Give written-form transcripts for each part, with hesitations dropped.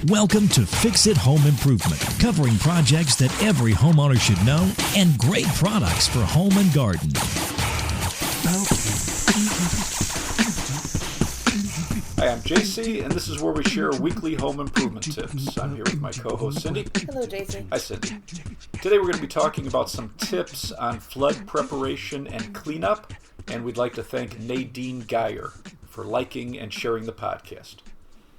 Welcome to Fix It Home Improvement, covering projects that every homeowner should know and great products for home and garden. Hi, I'm JC, and this is where we share weekly home improvement tips. I'm here with my co-host Cindy. Hello, JC. Hi, Cindy. Today we're going to be talking about some tips on flood preparation and cleanup, and we'd like to thank Nadine Geyer for liking and sharing the podcast.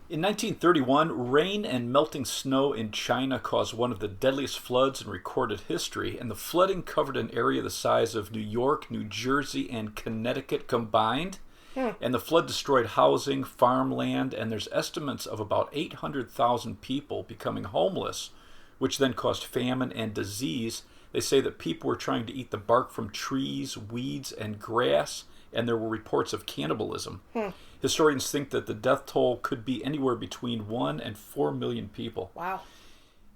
In 1931, rain and melting snow in China caused one of the deadliest floods in recorded history, and the flooding covered an area the size of New York, New Jersey, and Connecticut combined. And the flood destroyed housing, farmland, and there's estimates of about 800,000 people becoming homeless, which then caused famine and disease. They say that people were trying to eat the bark from trees, weeds, and grass, and there were reports of cannibalism. Historians think that the death toll could be anywhere between 1 and 4 million people. Wow.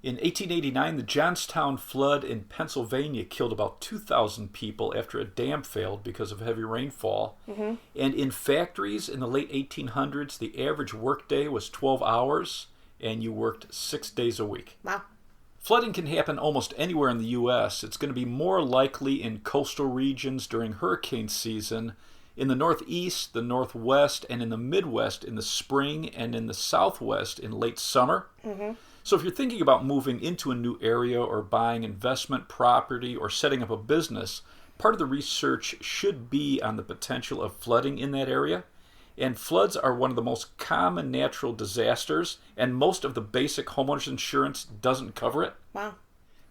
In 1889, the Johnstown flood in Pennsylvania killed about 2,000 people after a dam failed because of heavy rainfall. And in factories in the late 1800s, the average workday was 12 hours, and you worked 6 days a week. Wow. Flooding can happen almost anywhere in the U.S. It's going to be more likely in coastal regions during hurricane season, in the Northeast, the Northwest, and in the Midwest in the spring, and in the Southwest in late summer. So if you're thinking about moving into a new area or buying investment property or setting up a business, part of the research should be on the potential of flooding in that area. And floods are one of the most common natural disasters, and most of the basic homeowners insurance doesn't cover it. Wow.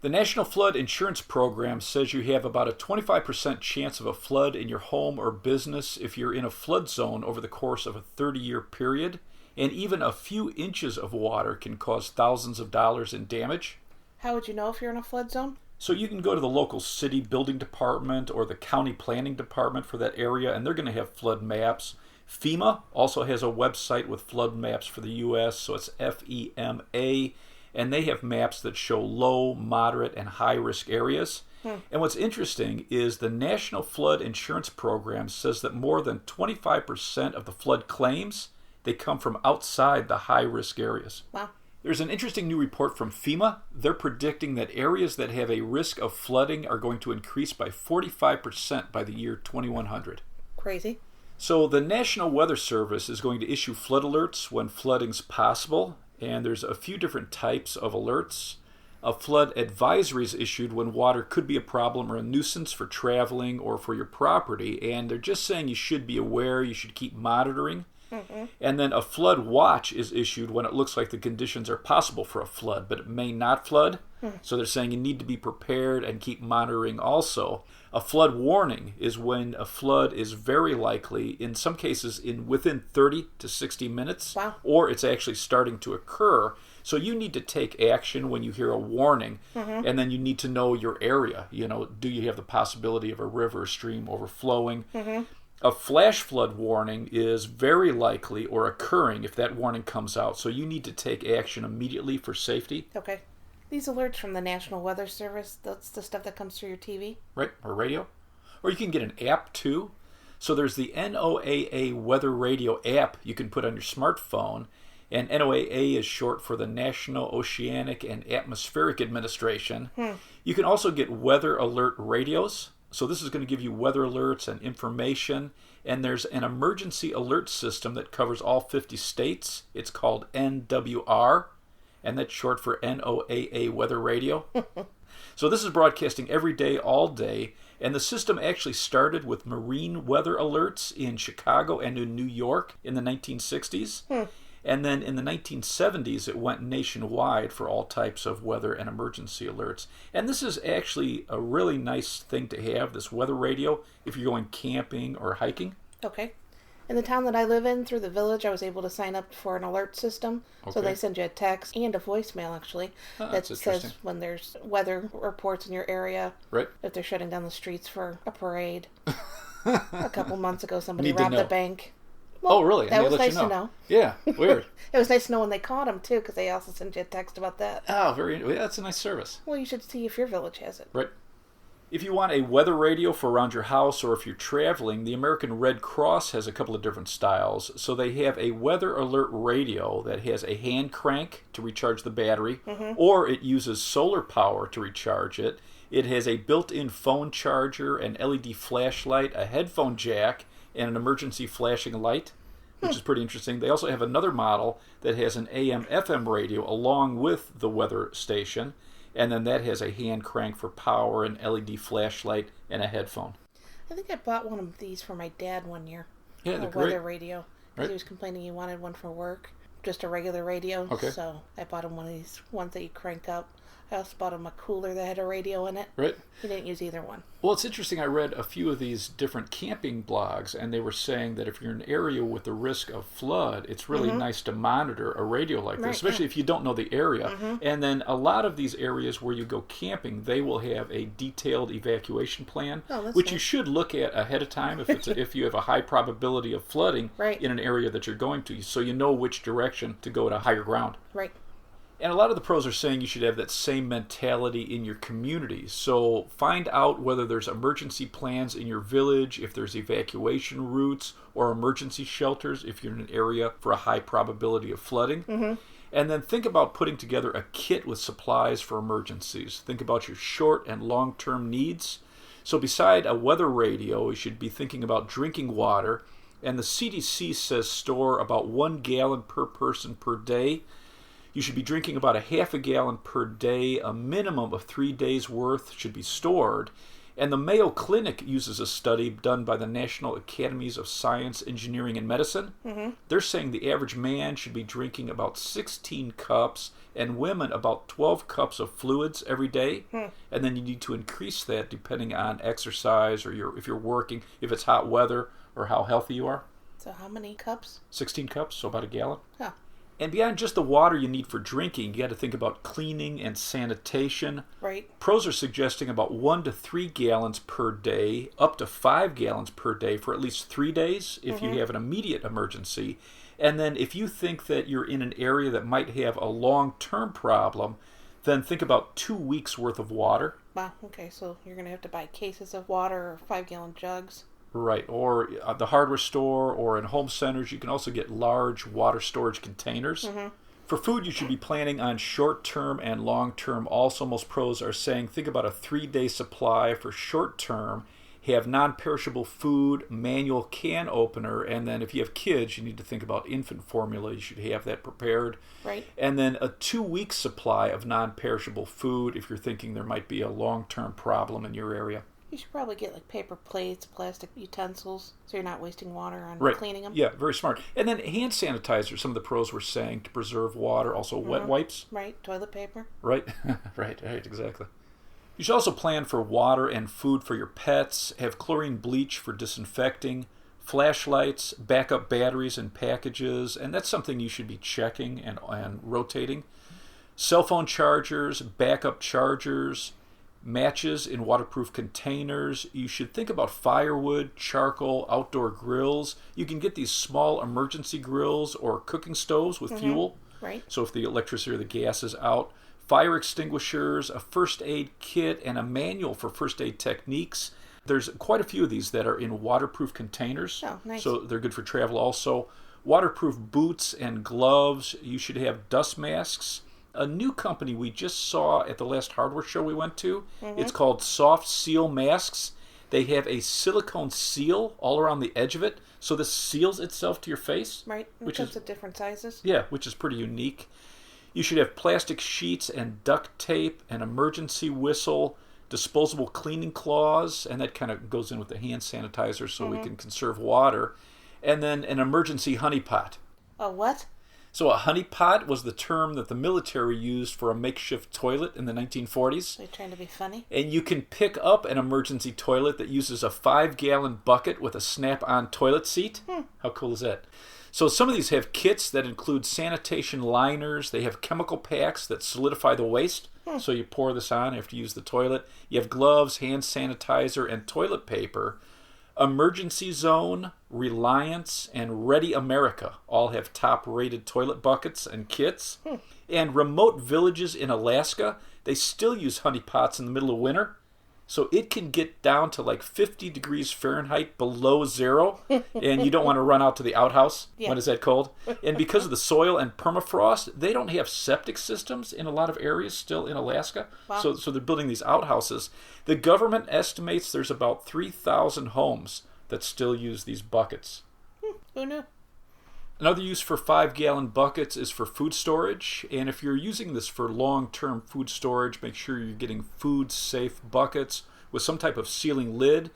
The National Flood Insurance Program says you have about a 25% chance of a flood in your home or business if you're in a flood zone over the course of a 30-year period. And even a few inches of water can cause thousands of dollars in damage. How would you know if you're in a flood zone? So you can go to the local city building department or the county planning department for that area, and they're going to have flood maps. FEMA also has a website with flood maps for the U.S., so it's FEMA, and they have maps that show low, moderate, and high-risk areas. And what's interesting is the National Flood Insurance Program says that more than 25% of the flood claims, they come from outside the high-risk areas. Wow. There's an interesting new report from FEMA. They're predicting that areas that have a risk of flooding are going to increase by 45% by the year 2100. Crazy. So the National Weather Service is going to issue flood alerts when flooding's possible, and there's a few different types of alerts. A flood advisory is issued when water could be a problem or a nuisance for traveling or for your property, and they're just saying you should be aware, you should keep monitoring. And then a flood watch is issued when it looks like the conditions are possible for a flood, but it may not flood. So they're saying you need to be prepared and keep monitoring also. A flood warning is when a flood is very likely, in some cases, within 30 to 60 minutes, Wow. or it's actually starting to occur. So you need to take action when you hear a warning, and then you need to know your area. You know, do you have the possibility of a river or stream overflowing? A flash flood warning is very likely or occurring if that warning comes out. So you need to take action immediately for safety. Okay. These alerts from the National Weather Service, that's the stuff that comes through your TV? Right, or radio. Or you can get an app too. So there's the NOAA Weather Radio app you can put on your smartphone. And NOAA is short for the National Oceanic and Atmospheric Administration. You can also get weather alert radios. So this is going to give you weather alerts and information. And there's an emergency alert system that covers all 50 states. It's called NWR, and that's short for NOAA Weather Radio. So this is broadcasting every day, all day. And the system actually started with marine weather alerts in Chicago and in New York in the 1960s. And then in the 1970s, it went nationwide for all types of weather and emergency alerts. And this is actually a really nice thing to have, this weather radio, if you're going camping or hiking. Okay. In the town that I live in, through the village, I was able to sign up for an alert system. So they send you a text and a voicemail, actually, that says when there's weather reports in your area. Right. If they're shutting down the streets for a parade. A couple months ago, somebody robbed a bank. Well, oh, really? That was nice to know. Yeah, weird. It was nice to know when they caught him, too, because they also sent you a text about that. Oh, that's a nice service. Well, you should see if your village has it. Right. If you want a weather radio for around your house or if you're traveling, the American Red Cross has a couple of different styles. So they have a weather alert radio that has a hand crank to recharge the battery, or it uses solar power to recharge it. It has a built-in phone charger, an LED flashlight, a headphone jack, and an emergency flashing light, which is pretty interesting. They also have another model that has an AM/FM radio along with the weather station. And then that has a hand crank for power, an LED flashlight, and a headphone. I think I bought one of these for my dad one year. Yeah, they're a great. weather radio. Right. He was complaining he wanted one for work, just a regular radio. Okay. So I bought him one of these ones that you crank up. I also bought him a cooler that had a radio in it. Right. He didn't use either one. Well, it's interesting. I read a few of these different camping blogs, and they were saying that if you're in an area with the risk of flood, it's really nice to monitor a radio like this, especially if you don't know the area. And then a lot of these areas where you go camping, they will have a detailed evacuation plan, which nice. You should look at ahead of time if you have a high probability of flooding in an area that you're going to, so you know which direction to go to higher ground. Right. And a lot of the pros are saying you should have that same mentality in your community. So find out whether there's emergency plans in your village, if there's evacuation routes or emergency shelters if you're in an area for a high probability of flooding. And then think about putting together a kit with supplies for emergencies. Think about your short and long-term needs. So beside a weather radio, you should be thinking about drinking water. And the CDC says store about 1 gallon per person per day. You should be drinking about a half a gallon per day. A minimum of 3 days' worth should be stored. And the Mayo Clinic uses a study done by the National Academies of Science, Engineering, and Medicine. They're saying the average man should be drinking about 16 cups and women about 12 cups of fluids every day. And then you need to increase that depending on exercise or if you're working, if it's hot weather, or how healthy you are. So how many cups? 16 cups, so about a gallon. Huh. And beyond just the water you need for drinking, you got to think about cleaning and sanitation. Right. Pros are suggesting about 1 to 3 gallons per day, up to 5 gallons per day for at least 3 days if you have an immediate emergency. And then if you think that you're in an area that might have a long-term problem, then think about 2 weeks worth of water. Wow, okay, so you're going to have to buy cases of water or 5-gallon jugs. Right, or the hardware store or in home centers, you can also get large water storage containers. For food, you should be planning on short-term and long-term. Also, most pros are saying think about a 3-day supply for short-term. Have non-perishable food, manual can opener, and then if you have kids, you need to think about infant formula. You should have that prepared. Right. And then a 2-week supply of non-perishable food if you're thinking there might be a long-term problem in your area. You should probably get like paper plates, plastic utensils, so you're not wasting water on cleaning them. Yeah, very smart. And then hand sanitizer, some of the pros were saying to preserve water, also wet wipes. Right, toilet paper. Right, right, exactly. You should also plan for water and food for your pets, have chlorine bleach for disinfecting, flashlights, backup batteries in packages, and that's something you should be checking and rotating. Cell phone chargers, backup chargers, matches in waterproof containers. You should think about firewood, charcoal, outdoor grills. You can get these small emergency grills or cooking stoves with fuel. Right. So if the electricity or the gas is out. Fire extinguishers, a first aid kit, and a manual for first aid techniques. There's quite a few of these that are in waterproof containers. Oh, nice. So they're good for travel also. Waterproof boots and gloves. You should have dust masks. A new company we just saw at the last hardware show we went to. It's called Soft Seal Masks. They have a silicone seal all around the edge of it, so this seals itself to your face. Right, which is at different sizes. Yeah, which is pretty unique. You should have plastic sheets and duct tape, an emergency whistle, disposable cleaning cloths, and that kind of goes in with the hand sanitizer so we can conserve water, and then an emergency honey pot. A what? So a honey pot was the term that the military used for a makeshift toilet in the 1940s. Are you trying to be funny? And you can pick up an emergency toilet that uses a 5-gallon bucket with a snap-on toilet seat. How cool is that? So some of these have kits that include sanitation liners. They have chemical packs that solidify the waste. So you pour this on after you use the toilet. You have gloves, hand sanitizer, and toilet paper. Emergency Zone, Reliance, and Ready America all have top-rated toilet buckets and kits. And remote villages in Alaska, they still use honey pots in the middle of winter. So it can get down to like 50 degrees Fahrenheit below zero, and you don't want to run out to the outhouse when it's that cold. And because of the soil and permafrost, they don't have septic systems in a lot of areas still in Alaska. Wow. So they're building these outhouses. The government estimates there's about 3,000 homes that still use these buckets. Who knew? Another use for 5-gallon buckets is for food storage. And if you're using this for long-term food storage, make sure you're getting food-safe buckets with some type of sealing lid.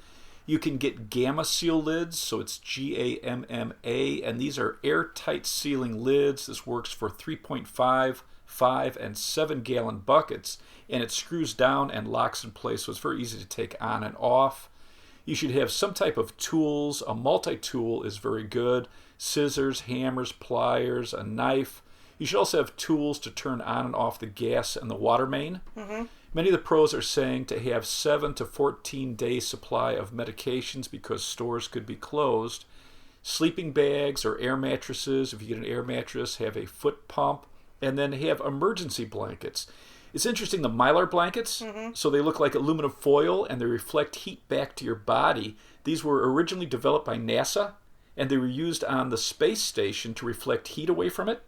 You can get Gamma Seal lids, so it's Gamma, and these are airtight sealing lids. This works for 3.5, 5, and 7-gallon buckets, and it screws down and locks in place, so it's very easy to take on and off. You should have some type of tools. A multi-tool is very good. Scissors, hammers, pliers, a knife. You should also have tools to turn on and off the gas and the water main. Mm-hmm. Many of the pros are saying to have 7 to 14 day supply of medications because stores could be closed. Sleeping bags or air mattresses, if you get an air mattress, have a foot pump, and then have emergency blankets. It's interesting, the Mylar blankets, so they look like aluminum foil and they reflect heat back to your body. These were originally developed by NASA, and they were used on the space station to reflect heat away from it.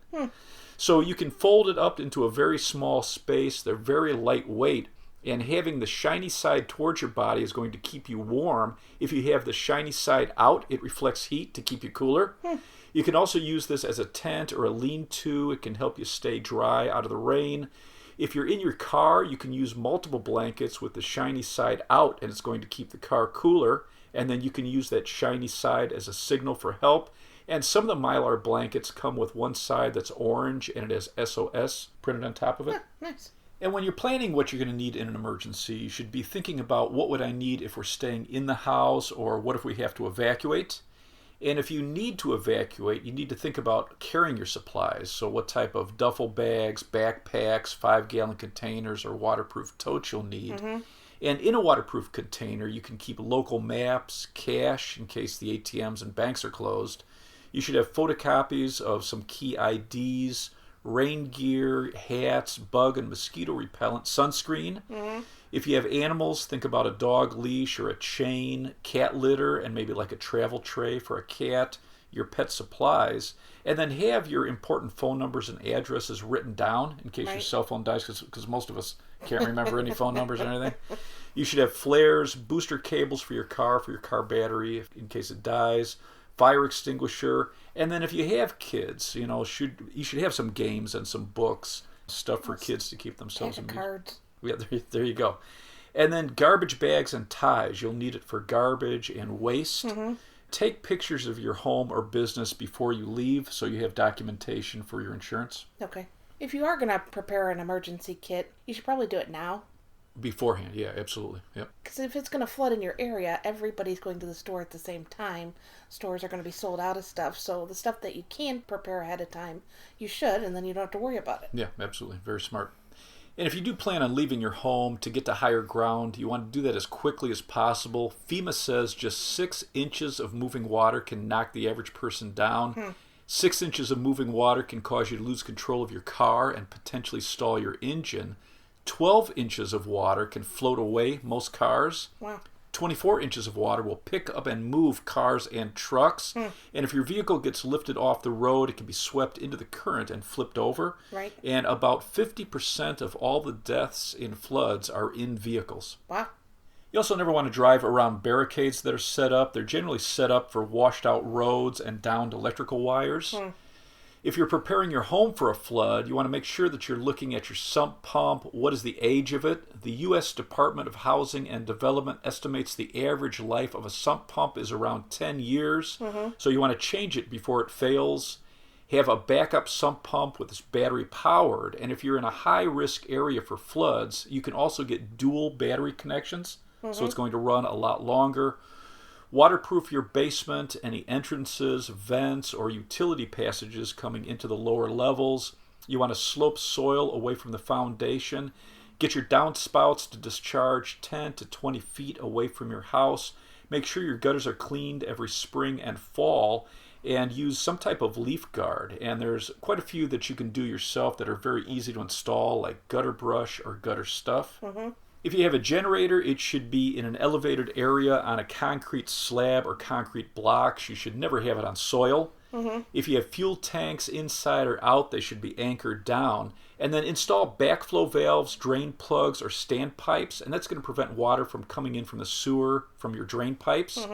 So you can fold it up into a very small space. They're very lightweight, and having the shiny side towards your body is going to keep you warm. If you have the shiny side out, it reflects heat to keep you cooler. You can also use this as a tent or a lean-to. It can help you stay dry out of the rain. If you're in your car, you can use multiple blankets with the shiny side out, and it's going to keep the car cooler. And then you can use that shiny side as a signal for help. And some of the Mylar blankets come with one side that's orange, and it has SOS printed on top of it. Nice. And when you're planning what you're going to need in an emergency, you should be thinking about what would I need if we're staying in the house, or what if we have to evacuate. And if you need to evacuate, you need to think about carrying your supplies. So what type of duffel bags, backpacks, 5-gallon containers, or waterproof totes you'll need. And in a waterproof container, you can keep local maps, cash in case the ATMs and banks are closed. You should have photocopies of some key IDs, rain gear, hats, bug and mosquito repellent, sunscreen. If you have animals, think about a dog leash or a chain, cat litter, and maybe like a travel tray for a cat, your pet supplies, and then have your important phone numbers and addresses written down in case your cell phone dies, because most of us can't remember any phone numbers or anything. You should have flares, booster cables for your car battery in case it dies, fire extinguisher, and then if you have kids, you should have some games and some books, stuff for kids to keep themselves amused. Cards. Yeah, there you go. And then garbage bags and ties. You'll need it for garbage and waste. Take pictures of your home or business before you leave so you have documentation for your insurance. Okay. If you are going to prepare an emergency kit, you should probably do it now. Beforehand, yeah, absolutely. Yep. Because if it's going to flood in your area, everybody's going to the store at the same time. Stores are going to be sold out of stuff. So the stuff that you can prepare ahead of time, you should, and then you don't have to worry about it. Yeah, absolutely. Very smart. And if you do plan on leaving your home to get to higher ground, you want to do that as quickly as possible. FEMA says just 6 inches of moving water can knock the average person down. 6 inches of moving water can cause you to lose control of your car and potentially stall your engine. 12 inches of water can float away most cars. Wow. 24 inches of water will pick up and move cars and trucks. And if your vehicle gets lifted off the road, it can be swept into the current and flipped over. Right. And about 50% of all the deaths in floods are in vehicles. Wow. You also never want to drive around barricades that are set up. They're generally set up for washed out roads and downed electrical wires. If you're preparing your home for a flood, you want to make sure that you're looking at your sump pump. What is the age of it? The U.S. Department of Housing and Development estimates the average life of a sump pump is around 10 years. So you want to change it before it fails. Have a backup sump pump with this battery powered. And if you're in a high-risk area for floods, you can also get dual battery connections. So it's going to run a lot longer. Waterproof your basement, any entrances, vents, or utility passages coming into the lower levels. You want to slope soil away from the foundation. Get your downspouts to discharge 10 to 20 feet away from your house. Make sure your gutters are cleaned every spring and fall, and use some type of leaf guard. And there's quite a few that you can do yourself that are very easy to install, like gutter brush or gutter stuff. If you have a generator, it should be in an elevated area on a concrete slab or concrete blocks. You should never have it on soil. If you have fuel tanks inside or out, they should be anchored down. And then install backflow valves, drain plugs, or standpipes, and that's going to prevent water from coming in from the sewer from your drain pipes.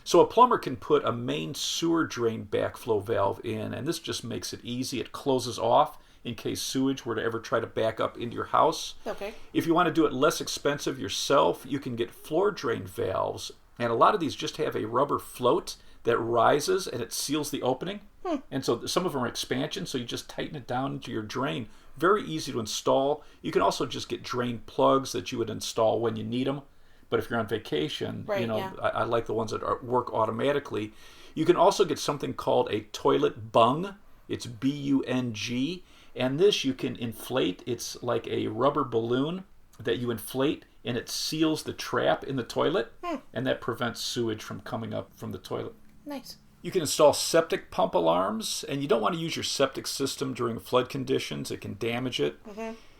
So a plumber can put a main sewer drain backflow valve in, and this just makes it easy. It closes off in case sewage were to ever try to back up into your house. Okay. If you want to do it less expensive yourself, you can get floor drain valves, and a lot of these just have a rubber float that rises and it seals the opening. And so some of them are expansion, so you just tighten it down into your drain. Very easy to install. You can also just get drain plugs that you would install when you need them. But if you're on vacation, I like the ones that work automatically. You can also get something called a toilet bung. It's B-U-N-G. And this you can inflate. It's like a rubber balloon that you inflate, and it seals the trap in the toilet. And that prevents sewage from coming up from the toilet. Nice. You can install septic pump alarms, and you don't want to use your septic system during flood conditions. It can damage it.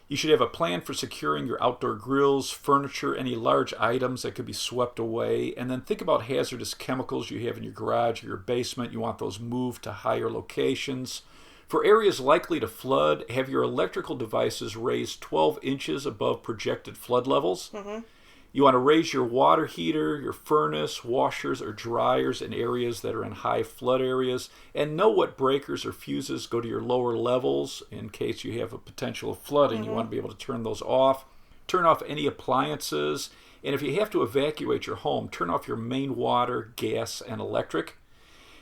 You should have a plan for securing your outdoor grills, furniture, any large items that could be swept away. And then think about hazardous chemicals you have in your garage or your basement. You want those moved to higher locations. For areas likely to flood, have your electrical devices raised 12 inches above projected flood levels. You want to raise your water heater, your furnace, washers, or dryers in areas that are in high flood areas, and know what breakers or fuses go to your lower levels in case you have a potential of flooding. You want to be able to turn those off. Turn off any appliances, and if you have to evacuate your home, turn off your main water, gas, and electric.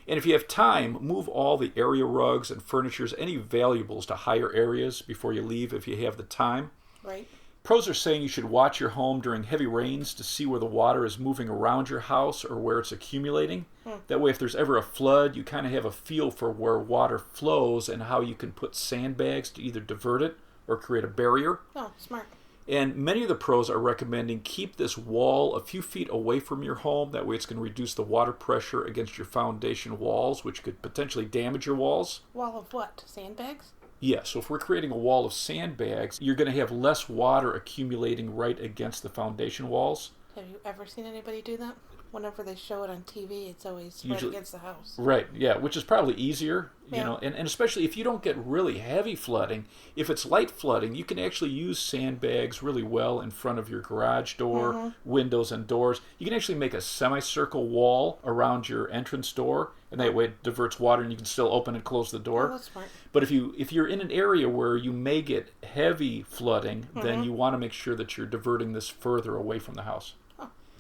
And if you have time, move all the area rugs and furnitures, any valuables to higher areas before you leave if you have the time. Right. Pros are saying you should watch your home during heavy rains to see where the water is moving around your house or where it's accumulating. That way, if there's ever a flood, you kind of have a feel for where water flows and how you can put sandbags to either divert it or create a barrier. Oh, smart. And many of the pros are recommending keep this wall a few feet away from your home. That way it's going to reduce the water pressure against your foundation walls, which could potentially damage your walls. Wall of what? Sandbags? Yeah, so if we're creating a wall of sandbags, you're going to have less water accumulating right against the foundation walls. Have you ever seen anybody do that? Whenever they show it on TV, it's always spread against the house. Right, yeah, which is probably easier, you know, and especially if you don't get really heavy flooding. If it's light flooding, you can actually use sandbags really well in front of your garage door, windows, and doors. You can actually make a semicircle wall around your entrance door, and that way it diverts water and you can still open and close the door. Oh, that's smart. But if you're in an area where you may get heavy flooding, then you want to make sure that you're diverting this further away from the house.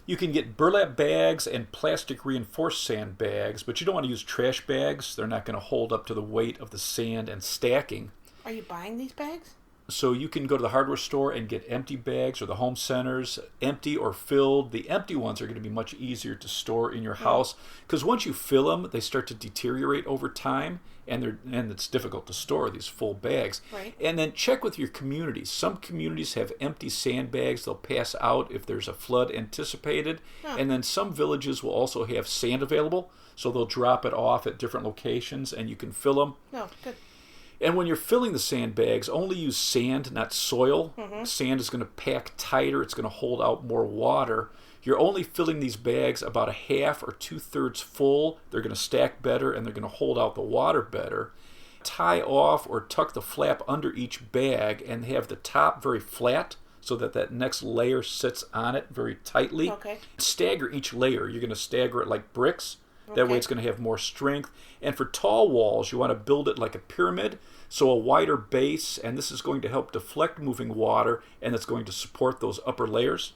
You can get burlap bags and plastic reinforced sandbags, but you don't want to use trash bags. They're not going to hold up to the weight of the sand and stacking. Are you buying these bags? So you can go to the hardware store and get empty bags, or the home centers, empty or filled. The empty ones are going to be much easier to store in your house because once you fill them, they start to deteriorate over time, and it's difficult to store these full bags. Right. And then check with your communities. Some communities have empty sandbags. They'll pass out if there's a flood anticipated. And then some villages will also have sand available, so they'll drop it off at different locations and you can fill them. Oh, good. And when you're filling the sandbags, only use sand, not soil. Sand is going to pack tighter. It's going to hold out more water. You're only filling these bags about a half or 2/3 full. They're going to stack better, and they're going to hold out the water better. Tie off or tuck the flap under each bag and have the top very flat so that next layer sits on it very tightly. Okay. Stagger each layer. You're going to stagger it like bricks. That way it's going to have more strength. And for tall walls, you want to build it like a pyramid, so a wider base, and this is going to help deflect moving water, and it's going to support those upper layers.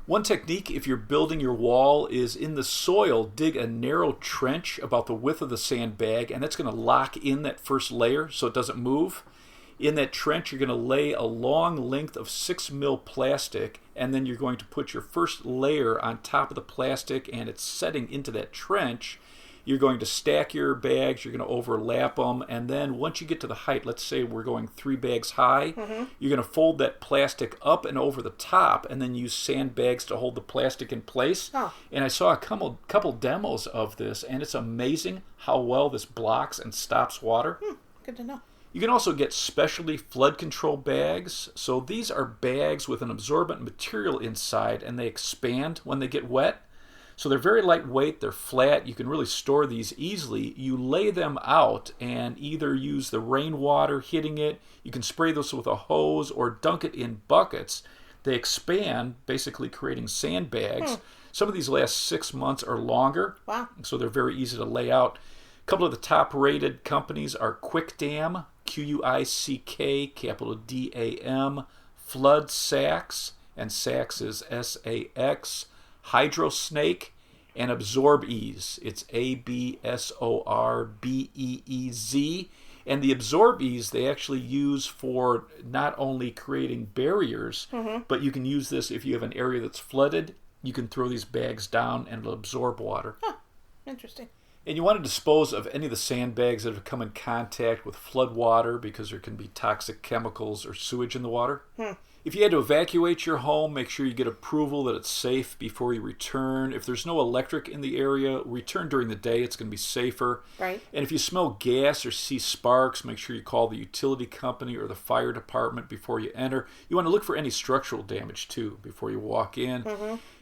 One technique, if you're building your wall, is in the soil, dig a narrow trench about the width of the sandbag, and that's going to lock in that first layer so it doesn't move. In that trench, you're going to lay a long length of 6 mil plastic, and then you're going to put your first layer on top of the plastic, and it's setting into that trench. You're going to stack your bags, you're going to overlap them, and then once you get to the height, let's say we're going 3 bags high, you're going to fold that plastic up and over the top, and then use sandbags to hold the plastic in place. And I saw a couple demos of this, and it's amazing how well this blocks and stops water. Good to know. You can also get specialty flood control bags. So these are bags with an absorbent material inside, and they expand when they get wet. So they're very lightweight, they're flat, you can really store these easily. You lay them out and either use the rainwater hitting it, you can spray this with a hose or dunk it in buckets. They expand, basically creating sandbags. Some of these last 6 months or longer. Wow. So they're very easy to lay out. A couple of the top rated companies are Quick Dam, Quick, capital DAM, Flood Sax, and Sax is SAX, Hydro Snake, and Absorbeeze. It's ABSORBEEZ. And the Absorbeeze they actually use for not only creating barriers, but you can use this if you have an area that's flooded. You can throw these bags down and it'll absorb water. Huh. Interesting. And you want to dispose of any of the sandbags that have come in contact with flood water because there can be toxic chemicals or sewage in the water. If you had to evacuate your home, make sure you get approval that it's safe before you return. If there's no electric in the area, return during the day. It's going to be safer. Right. And if you smell gas or see sparks, make sure you call the utility company or the fire department before you enter. You want to look for any structural damage, too, before you walk in.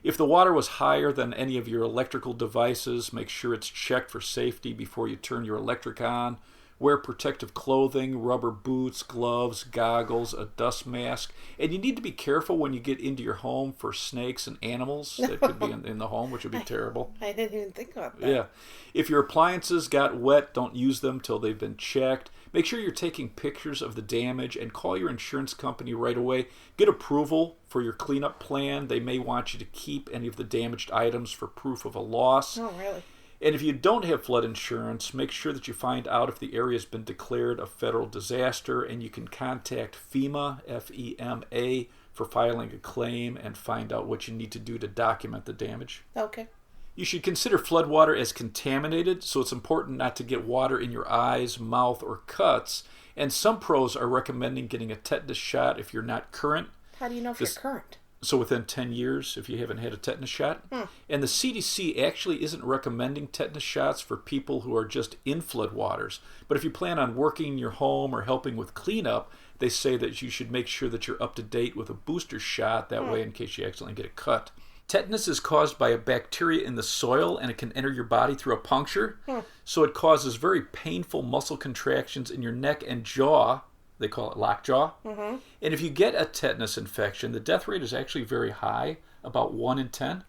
If the water was higher than any of your electrical devices, make sure it's checked for safety before you turn your electric on. Wear protective clothing, rubber boots, gloves, goggles, a dust mask. And you need to be careful when you get into your home for snakes and animals that could be in the home, which would be terrible. I didn't even think about that. Yeah. If your appliances got wet, don't use them till they've been checked. Make sure you're taking pictures of the damage and call your insurance company right away. Get approval for your cleanup plan. They may want you to keep any of the damaged items for proof of a loss. Oh, really? And if you don't have flood insurance, make sure that you find out if the area has been declared a federal disaster, and you can contact FEMA, FEMA, for filing a claim and find out what you need to do to document the damage. Okay. You should consider flood water as contaminated, so it's important not to get water in your eyes, mouth, or cuts. And some pros are recommending getting a tetanus shot if you're not current. How do you know if you're current? So within 10 years, if you haven't had a tetanus shot. And the CDC actually isn't recommending tetanus shots for people who are just in floodwaters. But if you plan on working in your home or helping with cleanup, they say that you should make sure that you're up to date with a booster shot, that way in case you accidentally get a cut. Tetanus is caused by a bacteria in the soil, and it can enter your body through a puncture. So it causes very painful muscle contractions in your neck and jaw. They call it lockjaw. And if you get a tetanus infection, the death rate is actually very high, about 1 in 10.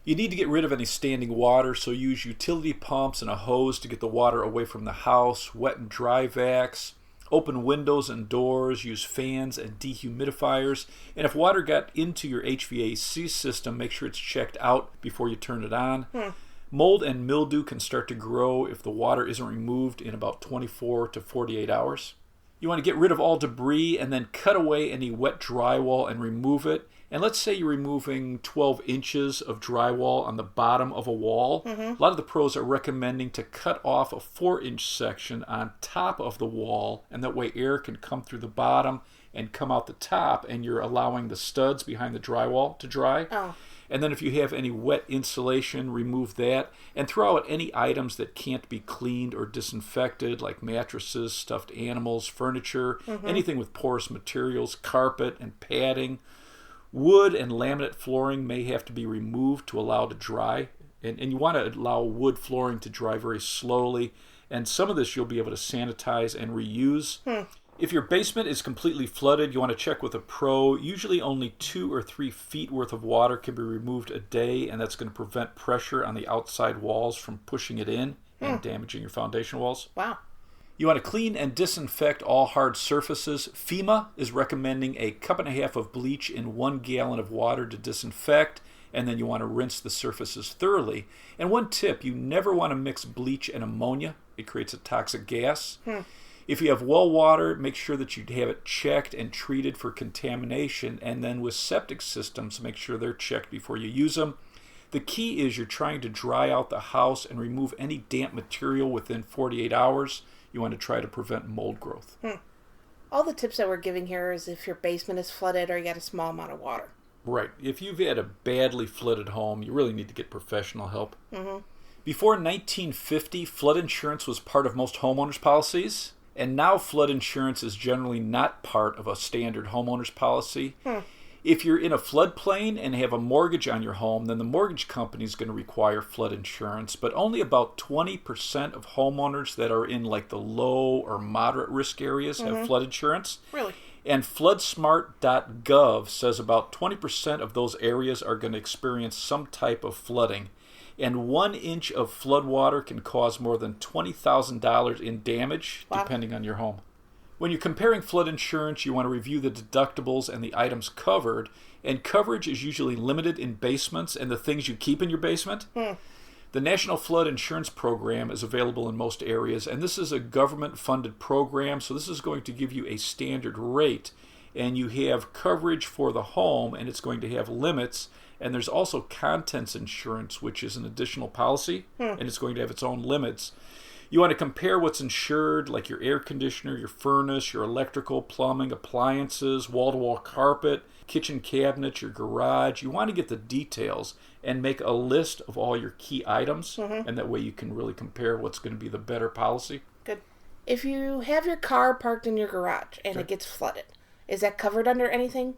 You need to get rid of any standing water, so use utility pumps and a hose to get the water away from the house, wet and dry vacs. Open windows and doors, use fans and dehumidifiers. And if water got into your HVAC system, make sure it's checked out before you turn it on. Mold and mildew can start to grow if the water isn't removed in about 24 to 48 hours. You want to get rid of all debris and then cut away any wet drywall and remove it. And let's say you're removing 12 inches of drywall on the bottom of a wall. A lot of the pros are recommending to cut off a 4-inch section on top of the wall, and that way air can come through the bottom and come out the top, and you're allowing the studs behind the drywall to dry. And then if you have any wet insulation, remove that. And throw out any items that can't be cleaned or disinfected, like mattresses, stuffed animals, furniture, anything with porous materials, carpet and padding. Wood and laminate flooring may have to be removed to allow it to dry. And you want to allow wood flooring to dry very slowly. And some of this you'll be able to sanitize and reuse. If your basement is completely flooded, you want to check with a pro. Usually only 2 or 3 feet worth of water can be removed a day, and that's going to prevent pressure on the outside walls from pushing it in and damaging your foundation walls. Wow. You want to clean and disinfect all hard surfaces. FEMA is recommending a 1.5 cups of bleach in 1 gallon of water to disinfect, and then you want to rinse the surfaces thoroughly. And one tip, you never want to mix bleach and ammonia. It creates a toxic gas. If you have well water, make sure that you have it checked and treated for contamination. And then with septic systems, make sure they're checked before you use them. The key is you're trying to dry out the house and remove any damp material within 48 hours. You want to try to prevent mold growth. All the tips that we're giving here is if your basement is flooded or you got a small amount of water. Right. If you've had a badly flooded home, you really need to get professional help. Before 1950, flood insurance was part of most homeowners' policies. And now flood insurance is generally not part of a standard homeowner's policy. If you're in a floodplain and have a mortgage on your home, then the mortgage company is going to require flood insurance, but only about 20% of homeowners that are in like the low or moderate risk areas have flood insurance. Really? And floodsmart.gov says about 20% of those areas are going to experience some type of flooding. And 1 inch of flood water can cause more than $20,000 in damage, depending on your home. When you're comparing flood insurance, you want to review the deductibles and the items covered, and coverage is usually limited in basements and the things you keep in your basement. The National Flood Insurance Program is available in most areas, and this is a government-funded program, so this is going to give you a standard rate, and you have coverage for the home, and it's going to have limits, and there's also contents insurance, which is an additional policy, and it's going to have its own limits. You want to compare what's insured, like your air conditioner, your furnace, your electrical, plumbing, appliances, wall-to-wall carpet, kitchen cabinets, your garage. You want to get the details and make a list of all your key items, and that way you can really compare what's going to be the better policy. Good. If you have your car parked in your garage and it gets flooded, is that covered under anything?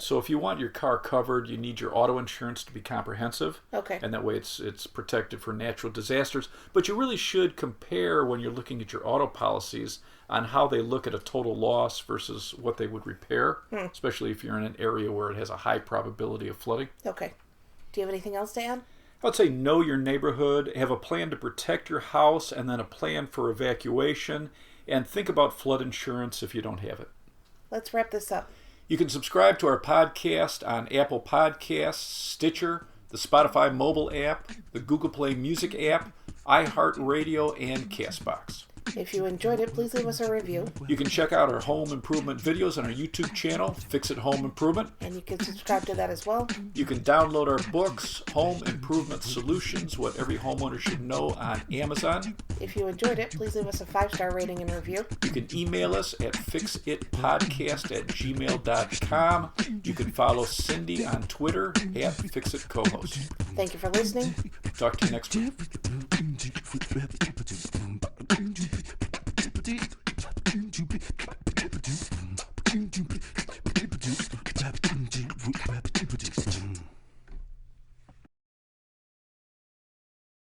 So if you want your car covered, you need your auto insurance to be comprehensive. Okay. And that way it's protected for natural disasters. But you really should compare when you're looking at your auto policies on how they look at a total loss versus what they would repair, especially if you're in an area where it has a high probability of flooding. Okay. Do you have anything else to add? I'd say know your neighborhood, have a plan to protect your house, and then a plan for evacuation, and think about flood insurance if you don't have it. Let's wrap this up. You can subscribe to our podcast on Apple Podcasts, Stitcher, the Spotify mobile app, the Google Play Music app, iHeartRadio, and CastBox. If you enjoyed it, please leave us a review. You can check out our home improvement videos on our YouTube channel, Fix It Home Improvement. And you can subscribe to that as well. You can download our books, Home Improvement Solutions, What Every Homeowner Should Know, on Amazon. If you enjoyed it, please leave us a 5-star rating and review. You can email us at fixitpodcast@gmail.com. You can follow Cindy on Twitter at FixItCohost. Thank you for listening. Talk to you next week.